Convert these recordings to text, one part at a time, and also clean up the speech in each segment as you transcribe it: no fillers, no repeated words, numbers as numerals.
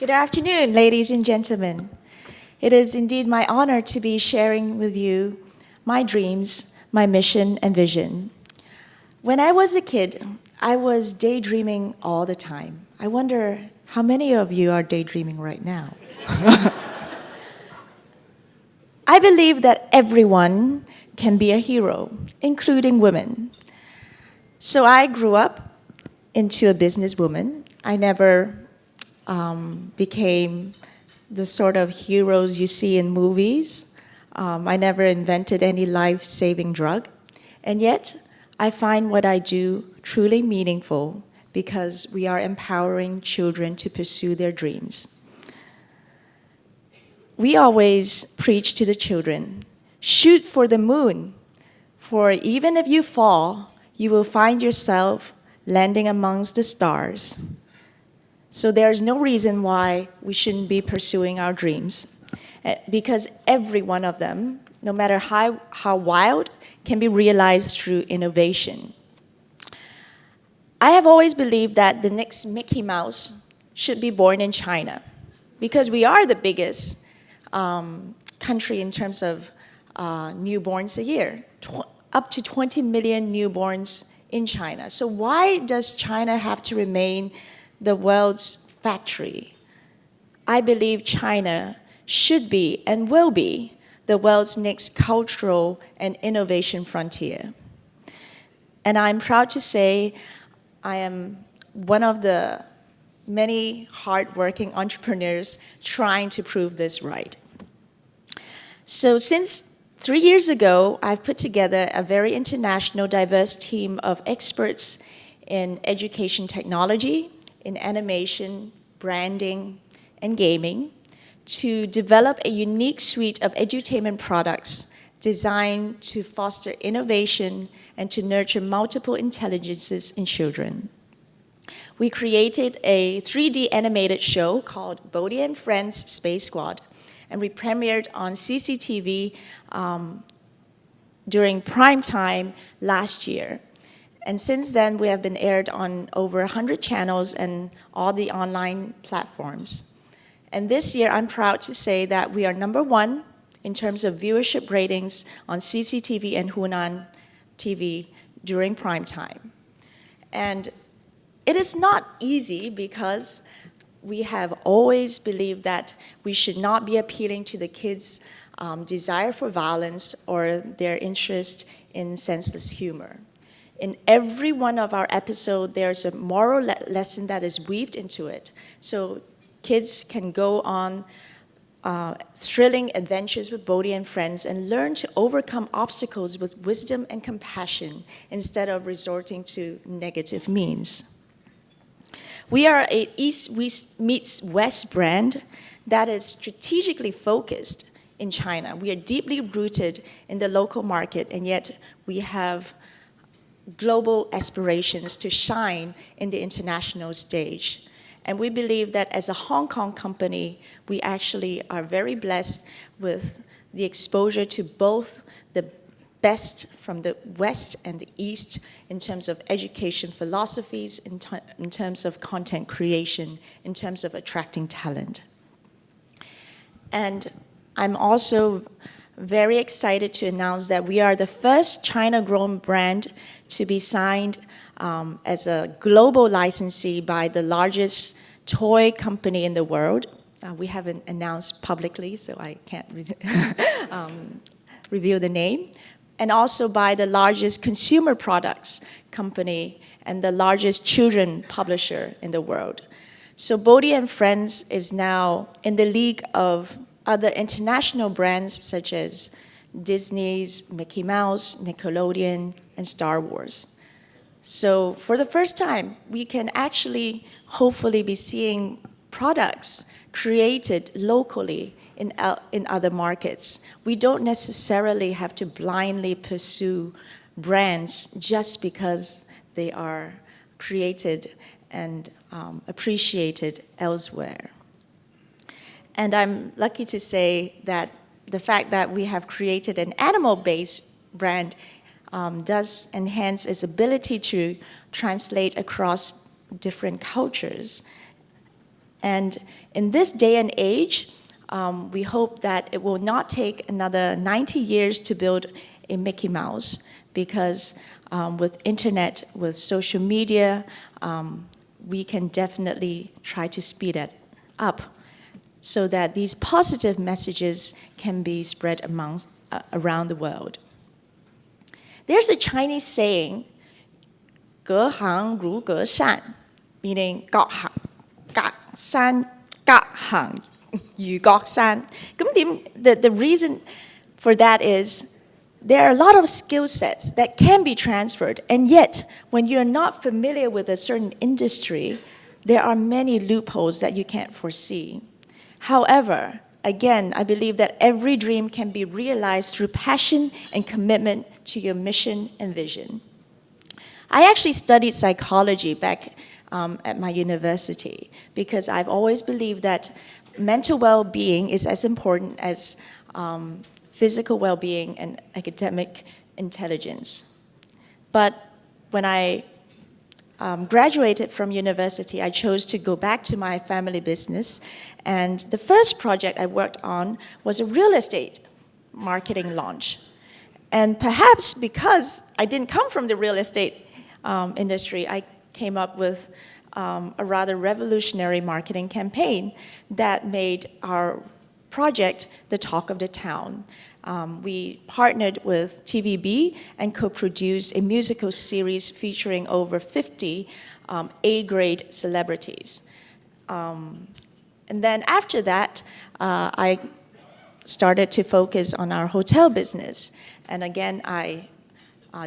Good afternoon, ladies and gentlemen. It is indeed my honor to be sharing with you my dreams, my mission, and vision. When I was a kid, I was daydreaming all the time. I wonder how many of you are daydreaming right now? I believe that everyone can be a hero, including women. So I grew up into a businesswoman. I never became the sort of heroes you see in movies. I never invented any life-saving drug. And yet, I find what I do truly meaningful because we are empowering children to pursue their dreams. We always preach to the children, shoot for the moon, for even if you fall, you will find yourself landing amongst the stars. So there's no reason why we shouldn't be pursuing our dreams, because every one of them, no matter how wild, can be realized through innovation. I have always believed that the next Mickey Mouse should be born in China, because we are the biggest country in terms of newborns a year, up to 20 million newborns in China. So why does China have to remain the world's factory? I believe China should be and will be the world's next cultural and innovation frontier. And I'm proud to say I am one of the many hardworking entrepreneurs trying to prove this right. So since 3 years ago, I've put together a very international, diverse team of experts in education technology, in animation, branding, and gaming to develop a unique suite of edutainment products designed to foster innovation and to nurture multiple intelligences in children. We created a 3D animated show called Bodhi and Friends Space Squad, and we premiered on CCTV during prime time last year. And since then, we have been aired on over 100 channels and all the online platforms. And this year, I'm proud to say that we are #1 in terms of viewership ratings on CCTV and Hunan TV during prime time. And it is not easy because we have always believed that we should not be appealing to the kids' desire for violence or their interest in senseless humor. In every one of our episodes, there's a moral lesson that is weaved into it. So kids can go on thrilling adventures with Bodhi and friends and learn to overcome obstacles with wisdom and compassion instead of resorting to negative means. We are a East meets West brand that is strategically focused in China. We are deeply rooted in the local market, and yet we have global aspirations to shine in the international stage. And we believe that as a Hong Kong company, we actually are very blessed with the exposure to both the best from the West and the East in terms of education philosophies, in terms of content creation, in terms of attracting talent. And I'm also very excited to announce that we are the first China-grown brand to be signed as a global licensee by the largest toy company in the world. We haven't announced publicly, so I can't reveal the name. And also by the largest consumer products company and the largest children publisher in the world. So Bodhi and Friends is now in the league of other international brands such as Disney's Mickey Mouse, Nickelodeon, and Star Wars. So for the first time, we can actually hopefully be seeing products created locally in other markets. We don't necessarily have to blindly pursue brands just because they are created and appreciated elsewhere. And I'm lucky to say that the fact that we have created an animal-based brand does enhance its ability to translate across different cultures. And in this day and age, we hope that it will not take another 90 years to build a Mickey Mouse, because with internet, with social media, we can definitely try to speed it up so that these positive messages can be spread around the world. There's a Chinese saying, 隔行如隔山, meaning 隔山隔行如隔山. The reason for that is there are a lot of skill sets that can be transferred, and yet when you're not familiar with a certain industry, there are many loopholes that you can't foresee. However, again, I believe that every dream can be realized through passion and commitment to your mission and vision. I actually studied psychology back at my university because I've always believed that mental well-being is as important as physical well-being and academic intelligence. But when I graduated from university, I chose to go back to my family business, and the first project I worked on was a real estate marketing launch. And perhaps because I didn't come from the real estate industry, I came up with a rather revolutionary marketing campaign that made our project the talk of the town. We partnered with TVB and co-produced a musical series featuring over 50 A-grade celebrities. And then after that, I started to focus on our hotel business. And again, I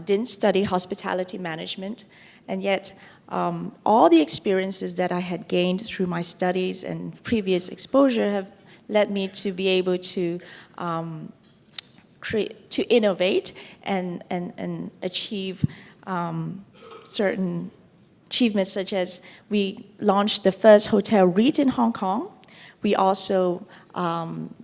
didn't study hospitality management, and yet all the experiences that I had gained through my studies and previous exposure have led me to be able to innovate and achieve certain achievements, such as we launched the first hotel REIT in Hong Kong. We also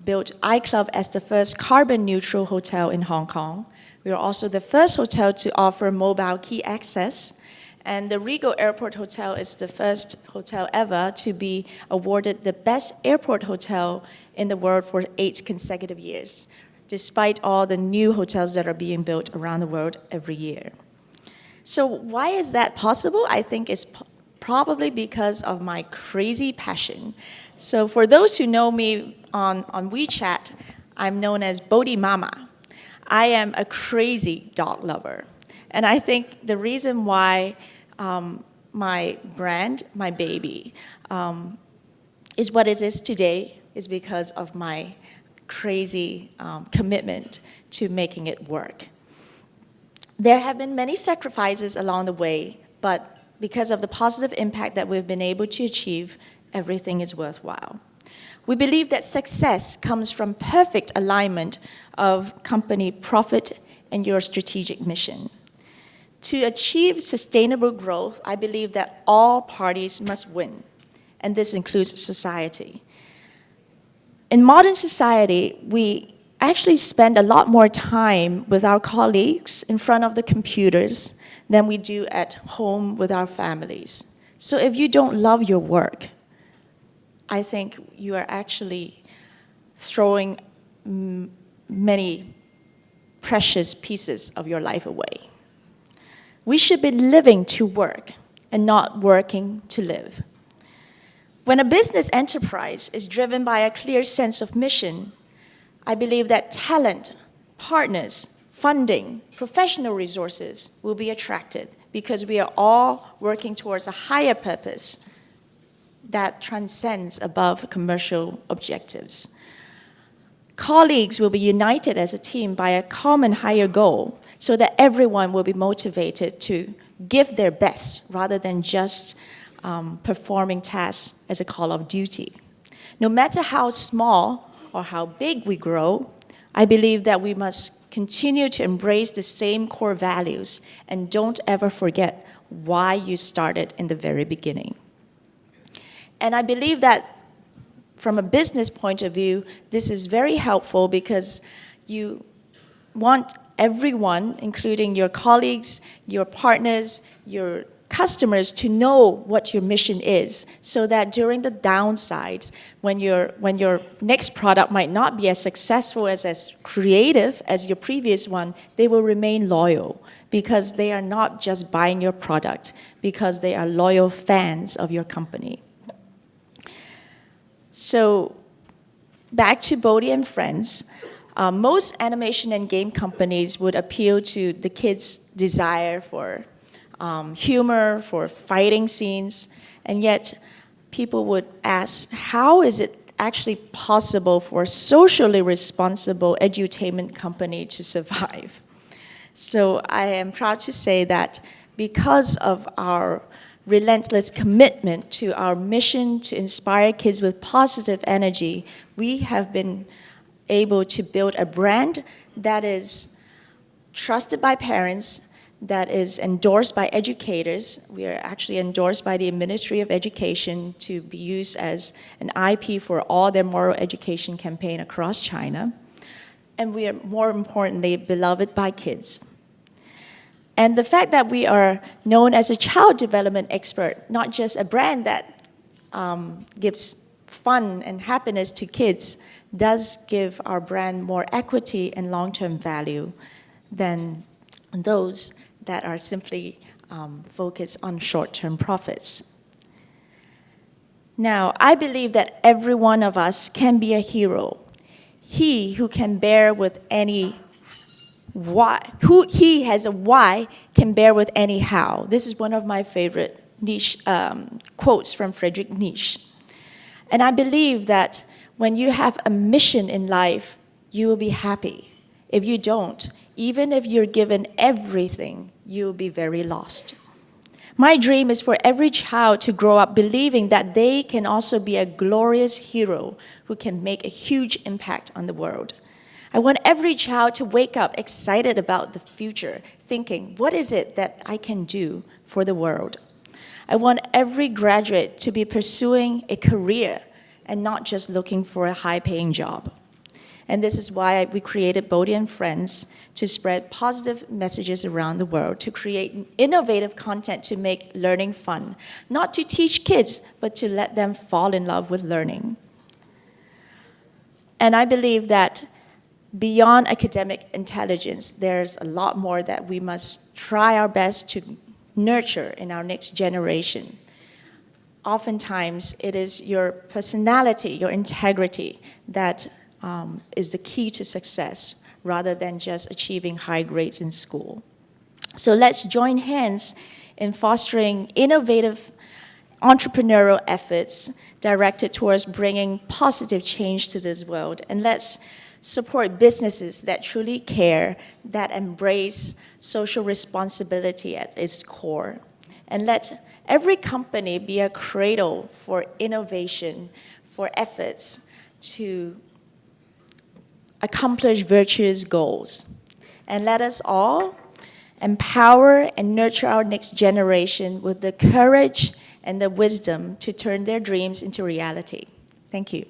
built iClub as the first carbon neutral hotel in Hong Kong. We were also the first hotel to offer mobile key access. And the Regal Airport Hotel is the first hotel ever to be awarded the best airport hotel in the world for 8 consecutive years, despite all the new hotels that are being built around the world every year. So why is that possible? I think it's probably because of my crazy passion. So for those who know me on WeChat, I'm known as Bodhi Mama. I am a crazy dog lover. And I think the reason why my brand, my baby, is what it is today is because of my crazy commitment to making it work. There have been many sacrifices along the way, but because of the positive impact that we've been able to achieve, everything is worthwhile. We believe that success comes from perfect alignment of company profit and your strategic mission. To achieve sustainable growth, I believe that all parties must win, and this includes society. In modern society, we actually spend a lot more time with our colleagues in front of the computers than we do at home with our families. So if you don't love your work, I think you are actually throwing many precious pieces of your life away. We should be living to work and not working to live. When a business enterprise is driven by a clear sense of mission, I believe that talent, partners, funding, professional resources will be attracted because we are all working towards a higher purpose that transcends above commercial objectives. Colleagues will be united as a team by a common higher goal so that everyone will be motivated to give their best rather than just performing tasks as a call of duty. No matter how small or how big we grow, I believe that we must continue to embrace the same core values and don't ever forget why you started in the very beginning. And I believe that from a business point of view, this is very helpful because you want everyone, including your colleagues, your partners, your customers to know what your mission is, so that during the downsides, when your next product might not be as successful as creative as your previous one, they will remain loyal because they are not just buying your product, because they are loyal fans of your company. So back to Bodhi and Friends. Most animation and game companies would appeal to the kids' desire for humor, for fighting scenes, and yet people would ask, how is it actually possible for a socially responsible edutainment company to survive? So I am proud to say that because of our relentless commitment to our mission to inspire kids with positive energy, we have been able to build a brand that is trusted by parents, that is endorsed by educators. We are actually endorsed by the Ministry of Education to be used as an IP for all their moral education campaign across China. And we are, more importantly, beloved by kids. And the fact that we are known as a child development expert, not just a brand that gives fun and happiness to kids, does give our brand more equity and long-term value than those that are simply focused on short-term profits. Now, I believe that every one of us can be a hero. He who can bear with any why, who he has a why can bear with any how. This is one of my favorite quotes from Friedrich Nietzsche. And I believe that when you have a mission in life, you will be happy. If you don't, even if you're given everything, you'll be very lost. My dream is for every child to grow up believing that they can also be a glorious hero who can make a huge impact on the world. I want every child to wake up excited about the future, thinking, what is it that I can do for the world? I want every graduate to be pursuing a career and not just looking for a high-paying job. And this is why we created Bodhi and Friends, to spread positive messages around the world, to create innovative content to make learning fun, not to teach kids, but to let them fall in love with learning. And I believe that beyond academic intelligence, there's a lot more that we must try our best to nurture in our next generation. Oftentimes, it is your personality, your integrity that is the key to success, rather than just achieving high grades in school. So let's join hands in fostering innovative entrepreneurial efforts directed towards bringing positive change to this world. And let's support businesses that truly care, that embrace social responsibility at its core. And let every company be a cradle for innovation, for efforts to accomplish virtuous goals. And let us all empower and nurture our next generation with the courage and the wisdom to turn their dreams into reality. Thank you.